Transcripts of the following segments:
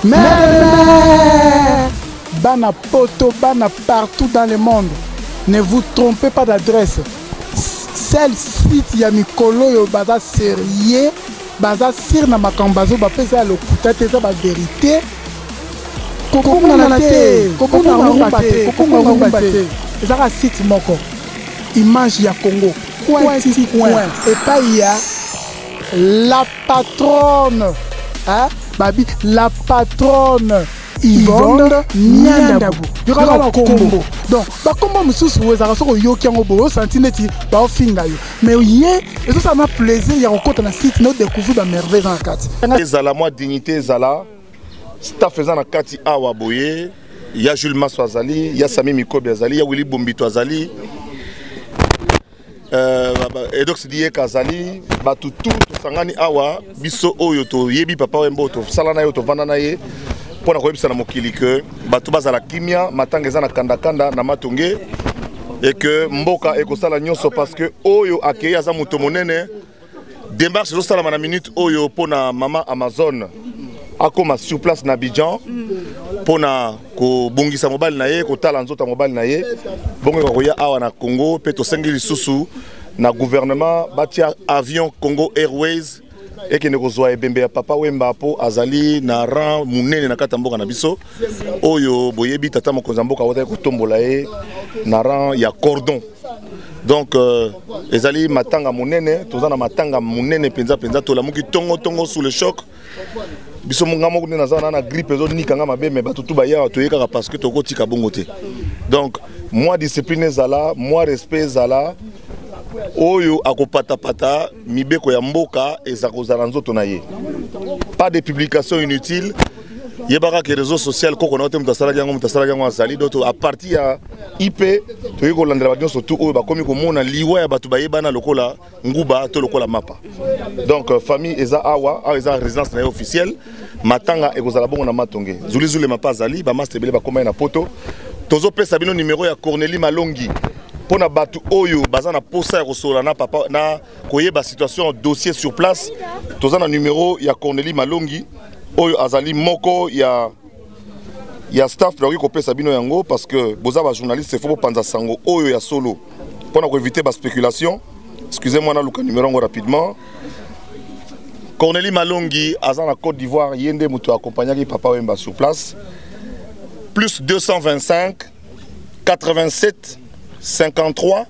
Mais Bana Poto, Bana partout dans le monde. Ne vous trompez pas d'adresse. Celle site Yamikolo yo baza sérieux, baza sir na makambazo ba pesa le kutate za ba vérité. Kokonga na te, kokonga ngombate, kokonga ngombate. Ezaka site moko. Image ya Congo. Point. Et pas il y a la patronne. Hein? Babi, la patronne Yvonne Niandabou. Il y aura un combo. Donc, comment monsieur vous avez un yoki en obo, santineti, ba finga yo. Mais oui, et ça m'a plaisir, il y a encore un site nous découvrir la merveille dans la carte. Zala moi dignité Zala. Staff faisant la carte awa boye, il y a Jules Masso Azali, il y a Sami Mikobi Azali, il y a Willy Bombito Azali. Et donc c'est dit Kazali, tout sangani awa biso oyo to yebi papa wembo to salana yo to vandana ye pona ko yebisa na mokili que batu bazala kimia matanga eza na kanda kanda na matonge et que mboka ekosala nyonso parce que oyo akeya za moto monene démarche zo sala na minute oyo pona mama Amazon akoma sur place na Abidjan pona ko bongisa mobile na ye ko tala nzota mobile na ye bongo ko ya awa na Congo pe to sengili susu na gouvernement batia avion Congo Airways et que ne kozwa ebembe ya papa wemba po azali na rang munene na kata mboka na biso oyo boyebi tata mokonza mboka wota ko tombola ye na rang ya cordon. Donc ezali matanga munene tozana matanga munene penza to la muki tongo sous le choc. Biso munga moko na zana na grippe ezo nikanga mabe me batutu ba ya to yeka parce que toko tika bongote. Donc moi discipline zala, moi respect zala. Oyo akopata pata mibeko ya mboka ezakozala nzoto na ye. Pas de publication inutile. Yebaka que réseaux sociaux koko na mutasala yango azali doto à partir ya IP to yeko landela ba surtout oyo ba komi ko mona liwa ya batu ba yebana lokola nguba to lokola mapa. Donc famille eza awa eza résidence na officielle matanga ekozala bongo na matonge. Zuli mapa azali ba master bele ba koma na poto. Tozo pesa bino numéro ya Cornélie Malongi. Pour na batu oyo bazana posa ya kosola na papa na koyeba situation dossier sur place tozana numéro ya Cornélie Malongi oyo azali moko ya staff pour ko pesa bino yango parce que boza ba journaliste faut panza sango oyo ya solo pour na ko éviter ba spéculation. Excusez-moi na luka numéro ngo rapidement. Cornélie Malongi azana Côte d'Ivoire yende muto accompagner papa wemba sur place plus 225 87 53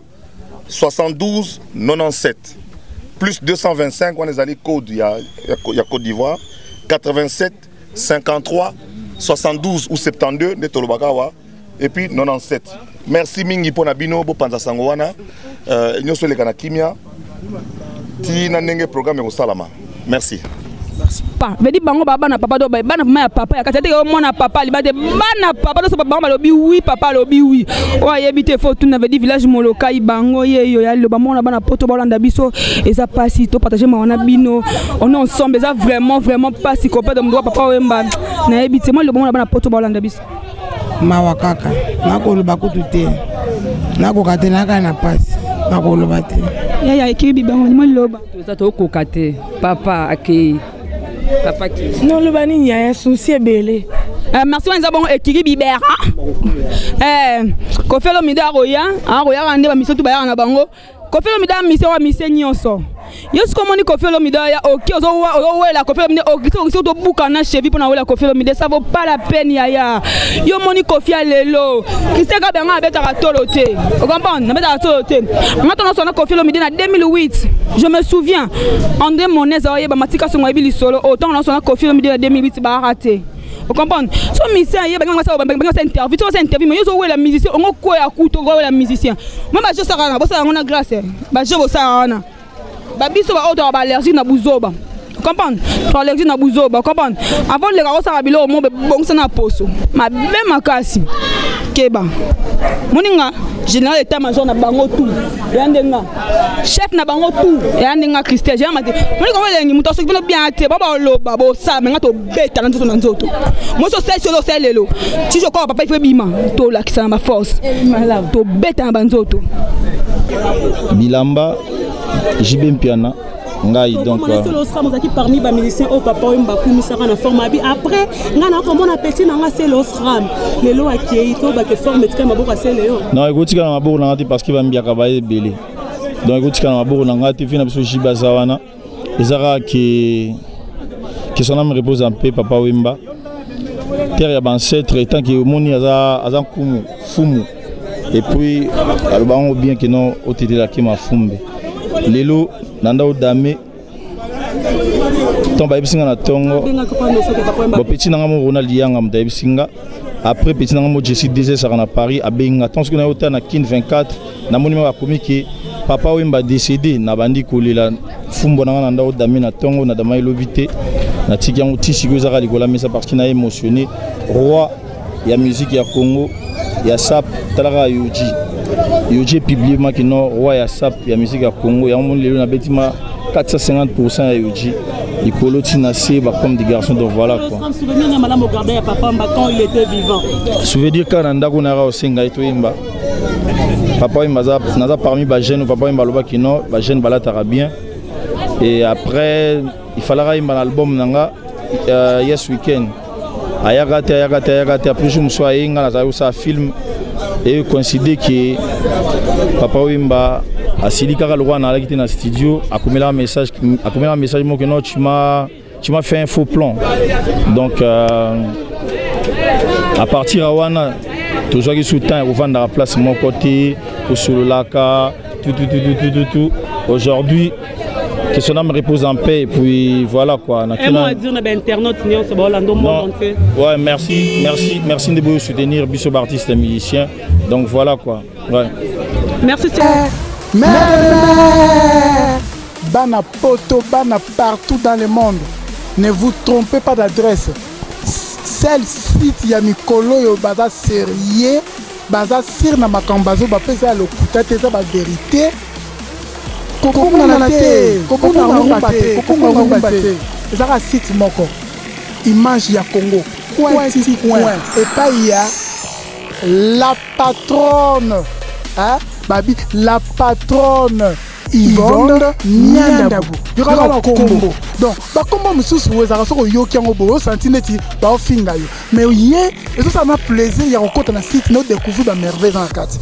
72 97 plus 225 on est allé code il y a Côte d'Ivoire 87 53 72 ou 72 de Tolobakawa et puis 97. Merci mingi pour nabino bo panza sango wana nyoso le kana kimia ti na ndenge programme ko salama. Merci. Pa vedi bango baba na papa do bana mama ya papa ya katete ko mona papa libade bana papa do so bango balobi oui papa lobi oui o yebite faut tout na vedi village moloka ibango yeyo ya lo bamona bana poto balanda biso eza pasi to partager ma wana bino on est ensemble eza vraiment pasi ko papa do papa wemba na yebite moi lo bamona bana poto balanda biso mawa kaka nako lo bakutu te nako katena kana pasi nako lo bate ya ekibi bango ni mo loba to to ko kate papa akei papa qui non le bani y a un souci belé merci on bon ekiri bibera ko felo mida roya rande ba miso tu ba na bango ko felo mida miso wa nyonso Yes, comme on dit qu'on fait le mida, ok, la coffee mida, ok, si on doit boucan na cheville pour la coffee le mida, ça vaut pas la peine ya. Yo moni coffee à l'élo, qui sait qu'à bien avec la toloté. Vous comprenez? Avec la toloté. Maintenant on a coffee le mida en 2008. Je me souviens, André Monez a eu ba matika sur mobile solo. Autant on a coffee le mida en 2008, bah raté. Vous comprenez? So musicien, il y a une interview, c'est une interview, mais il y a un musicien, on a quoi à couteau, un musicien. Moi, je sais que on a grâce. Je sais ça. Babiso ba auto ba allergie na buzoba. Comprendre? To allergie na buzoba, comprendre? Avant les gars ça bilo mo be bongsa na poso. Ma be makasi. Keba. Moninga général état major na bango tout. Yandenga. Chef na bango tout. Yandenga Christian. J'ai amati. Moninga welengi muto so bilo bien ate baba loba bo sa menga to beta na nzoto na nzoto. Mo so sai solo sai lelo. Si je crois papa il fait bima. To la kisa ma force. To beta na banzoto. Bilamba Jibem Piana, ngai donc parmi les musiciens au papa Wemba kumisaka na forme abi après ngana comment on petit nanga c'est l'osram les lois qui to ba que forme tika maboko c'est léo non écoute kana maboko nanga parce que bambia ka ba ebele donc écoute kana maboko nanga te fina biso jibaza wana ezaka que son âme repose en paix papa Wemba terre ya ancêtre tant que moni aza kumu fumu et puis albango bien que non otete la kema fumbe lelo nanda odame tomba ebisinga na tongo bo petit nanga mo Ronald Yanga mta ebisinga après petit nanga mo Jesse DZ saka na Paris abenga tant que na ota na kin 24 na moni ma komi que papa Wemba décédé na bandi kolela fumbo nanga nanda odame na tongo na dama elobité na tiki yango tisi ko zaka likola mais ça parce qu'il a émotionné roi ya musique ya Congo ya sap talaka Yoji publiquement que non roi ya sap ya musique ya Congo ya mon lelo na betima 450% ya Yoji ikolo tina se ba comme des garçons donc voilà quoi souvenir na malamu garder ya papa Wemba quand il était vivant souvenir kana ndako na ra osenga ito Wemba papa Wemba naza parmi ba jeunes papa Wemba loba que non ba jeune balatara bien et après il fallait un album nanga yes weekend ayagate après je me suis allé à film et considéré que papa Wemba a sili kaka le roi na la na studio a commis un message moi que non tu m'as fait un faux plan donc à partir à wana toujours qui soutient au vendre la place mon côté au sur le lac tout aujourd'hui que son âme repose en paix et puis voilà quoi. Ouais, merci de vous soutenir Bissot artistes et musiciens. Donc voilà quoi. Ouais. Merci. Bana poto, bana partout dans le monde. Ne vous trompez pas d'adresse. Celle site ya mikolo yo baza sérieux, baza sir na makambazo ba pesa le kutate za ba vérité. C'est un site moko image ya Congo point et pas il y a la patronne hein babi la patronne Yvonne Nyandabu yokala na Congo donc ba kombo mususu wezaka soko yoki yango bo senti neti ba ofinga yo mais yé et ça m'a plaisir ya kokota na site no découvrir ba merveille dans la carte